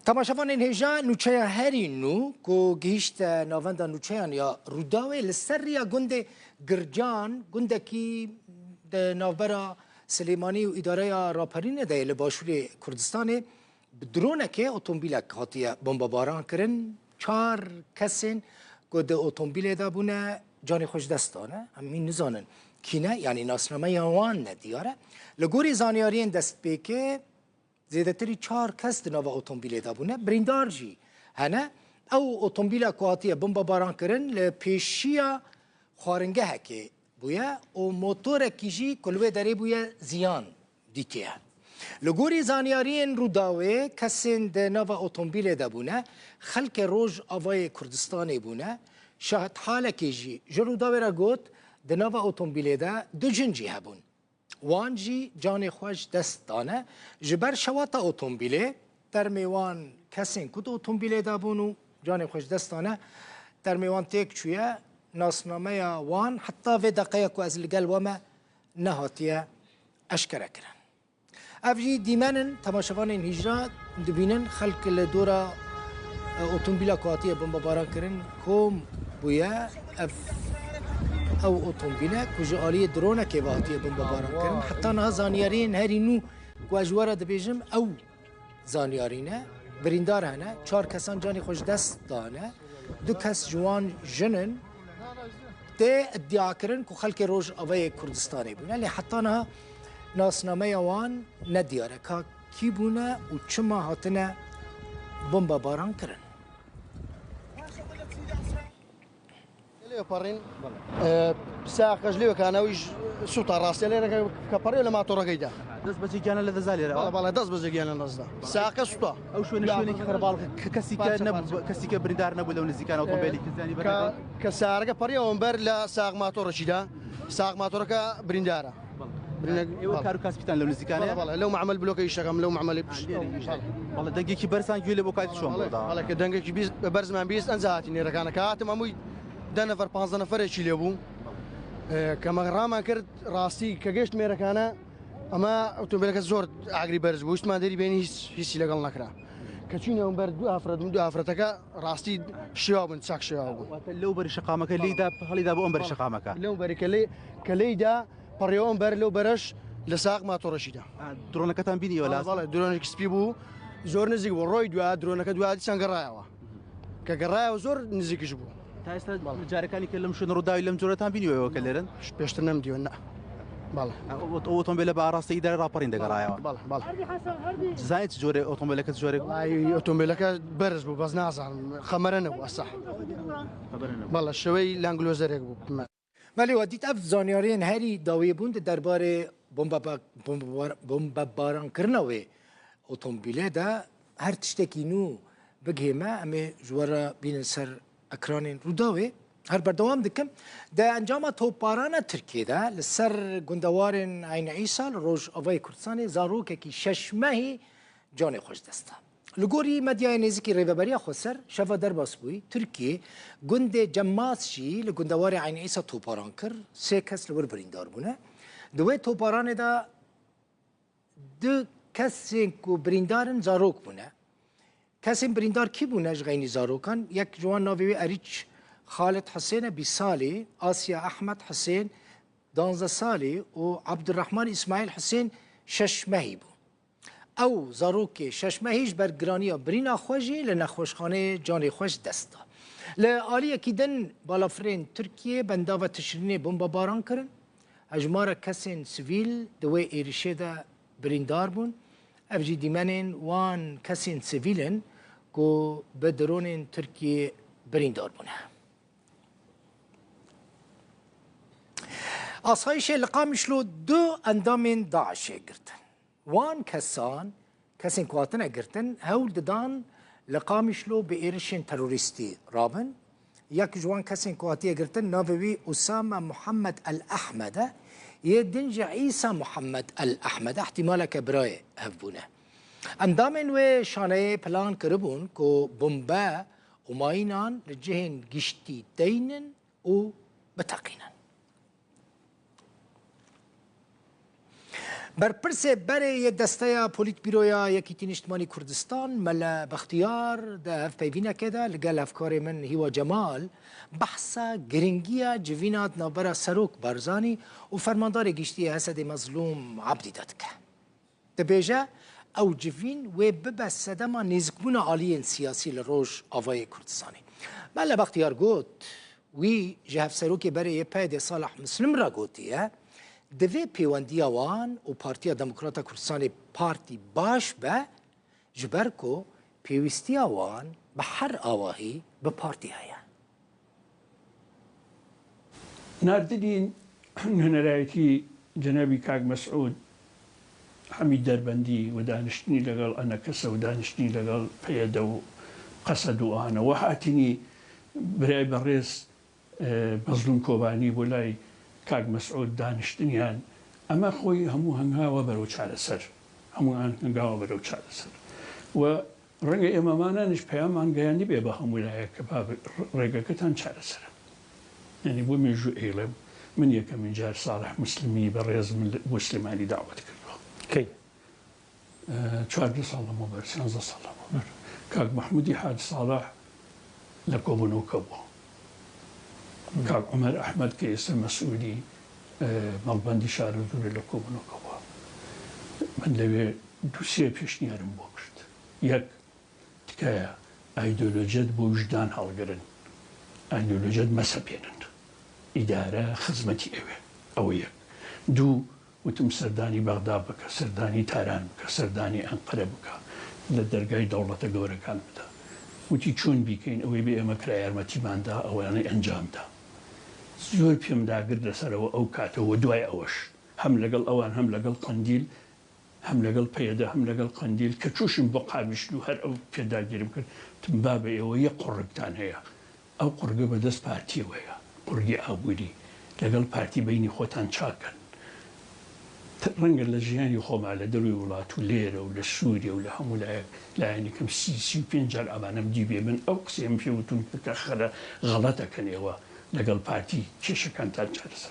تماشاوان هجا نوچه هری نو کو گیشت ناوندا نوچهان یا روداوی لسریا گند گرجان گند کی د نوبرا سلیمانی و اداره راپرین ده لباشور کردستان بدرونه که اتومبیل هاتیه بمباران کرن 4 کسین کو د اتومبیل دا بونه جان خوش دستانه همین نزانن کینه یعنی ناسنامه یوان ندیاره لگوری زانیارین دست بیکه زیادتری 4 کس نو اتومبیل دا بونه بریندار جی هنه او اتومبیل کواتیه بمباران کرن لپیشیا خارنگه هکی بویا او موتور کیجی کلوه داری بویا زیان دیکه لگوری زانیارین روداوی کسین ده نو اتومبیل دا بونه خلق روز آوای کردستان بونه شاهد حال کیجی جروداوی را گوت ده نو اتومبیل دا دو جنجی هبون وانجی جان خوش دست دانه جبر شواتا اتومبیله در میوان کسین کد اتومبیله دابونو جان خوش دست دانه در میوان تک چویه ناسنامه وان حتی و دقیقه کو از لگل وما نهاتیه اشکره کرن افجی دیمنن تماشاوان هجرا دبینن خلق لدورا اتومبیله کواتیه بمباران کرن کوم بویا او اتومبیله کجا آلی درونه که واقعی بمباران کردن حتی نه زانیارین هری نو گوجواره دبیجم او زانیارینه بریندار هنه 4 کسان جانی خوش دست دانه 2 کس جوان جنن ده ادعا کردن که خلق روز آوای کردستانی بونه لی حتی نه ناسنامه وان ندیاره که کی بونه و چما هاتنه بمباران کردن پارین ساقش لیو کانه ویش سوتا راسته لینا کپاری ولی ما تورا کیدا دست بچی کانه لذت زالیره بالا دست بچی کانه لذت ساق سوتا او شونی خربال کسی که بریندار نبود لون زیکان اتومبیلی زنی برای کسارگه پاری اون بر لا ساق ما تورا چیدا ساق ما تورا کا برینداره ايوه كارو كاسبيتان لو نزيكان والله لو معمل بلوكي شغم لو معمل والله دنجي كي برسان جولي بوكايت شو والله كدنجي كي برز من بيس انزاتي ني ركانه كاتم امي 10 نفر 15 نفر شي ليبو كما راما كرت راسي كجيشت ميركانا اما اوتومبيلك زور عقري برز بوست ما دري بيني هيس لقال نكرا كتشينا من برد دو افرد من دو افرتك راستي شياب نساك شياب لو بري شقامك اللي دا هلي دا بو بري شقامك لو بري كلي دا بريون بر لو برش لساق ما تورشيدا درونك تنبيني ولا والله درونك سبيبو زور نزيق وروي دو درونك دو سانغرايوا كغرايوا زور نزيق جبو تايست جاركاني كلم شنو رداوي لم جورتان بيني وكلرن بيشتنم ديونا بالله اوتومبيل باراسي يدار رابرين دغرايا بالله زايد جوري اوتومبيل كتجوري اي اوتومبيل برز بو بس ناس خمرنا وصح بالله شوي لانجلوزر يكبو ولی ودیت اف زانیارین هری داوی بوند درباره بمباران کرنوی اتومبیله دا هر تشتکی نو بگهمه امی جوارا بین سر اکرانین رو داوی هر بردوام دکم دا انجام توپاران ترکیه دا لسر گندوارن عین عیسا روش آوای کردستان زاروکه کی ششمهی جان خوش دسته لگوری مدیای نزدیکی ریوبری خسر شفا در باس بوی ترکیه گند جماس شی لگندوار عین عیسا توپاران کر 3 کس لور بریندار بونه دوی توپاران دا 2 کسی کو بریندارن زاروک بونه کسی بریندار کی بونه جغینی زاروکان یک جوان ناوی اریچ خالد حسین 20 سالی آسیا احمد حسین 12 سالی و عبدالرحمن اسماعیل حسین 6 ماهی بو او زاروک 6 ماهیش بر گرانی برینا خوشی لنخوشخانه جان خوش دستا لآلی اکیدن بالافرین ترکیه بندا و تشرین بمباران کرن اجمار کسین سویل دوی ایریشه دا بریندار بون افجی دیمنین وان کسین سویلن کو بدرونین ترکیه بریندار بونه آسایش لقامشلو 2 اندامین داعشه گرتن وان کسین کواتن گرتن هول ددان لقامشلو به ایرشین تروریستی رابن یک جوان کسین کواتی گرتن ناوی اسامه محمد الاحمده یه دنج عیسی محمد الاحمده احتمال کبرای هفبونه اندامن و شانه پلان کربون که بمبا و ماینان لجهن گشتی دینن و بتقینن برپرسه بره یه دسته پولیت بیرویا یکی تینشتمانی کردستان ملا بختیار ده هف پیوینه که ده لگل افکار من هیوا جمال بحثا گرنگیا جوینات نابرا سروک بارزانی و فرماندار گشتی حسد مظلوم عبدی داد که دبیجه او جوین و ببه سدما نزگبونا عالی سیاسی لروش آوای کردستانی ملا بختیار گوت وی جهف سروکی بره یه پید صالح مسلم را گوتیه دوی پیوندی وان و پارتیا دموکراتا کردستان پارتی باش به جبرکو پیوستی وان به هر آواهی به پارتی هیا ناردنين هنرايتي جنابي كاك مسعود حميد دربندي ودانشتني لقال أنا كسا ودانشتني لقال فيدو قصدوا أنا وحاتني براي بريس مظلوم كوباني بولاي كاك مسعود دانشتنيان أما خوي همو هنغاوا بروش على سر همو هنغاوا بروش على سر ورنجا إمامانا نش بيامان غياني بيبا هم ولاية كباب رنجا كتان على سر يعني بو من جو إيلم من يك من جار صالح مسلمي بريز من مسلماني دعوتك كي شارد صالح مبر سنزا صالح مبر كاك محمودي حاج صالح لكوبنو كبو كاك عمر أحمد كيس المسؤولي مالبندي شارد لكوبنو كبو من لوي دوسيه بيشنيارم بوكشت يك تكايا ايديولوجيات بوجدان هالقرن ايديولوجيات مذهبينن إدارة خدمتي أوي دو وتم سرداني بغداد بك سرداني تهران بك سرداني أنقرة بك للدرجة دولة جورا كان بدا وتي شون بيكين أوي بي أما كراير متي ماندا أو يعني أنجام دا زور بيم دا قدر سروا أو كاتو ودواي أوش هم لقل أوان هم لقل قنديل هم لقل بيدا هم لقل قنديل كتشوش بقى بيشلو هر أو بيدا جرب كر تنبابي أو يقرب تان هي أو قرب بدس بارتي ويا قرقي أبودي لقل بارتي بيني خوتان شاكن رنگ لجياني خوم على دروي ولات وليرة ولا سوريا ولا هم ولا يعني كم سي بينجر أبانا مجيبي من أقصي أمشي وتون كخرة غلطة كان يوا لقل بارتي كيش كان تنجر سر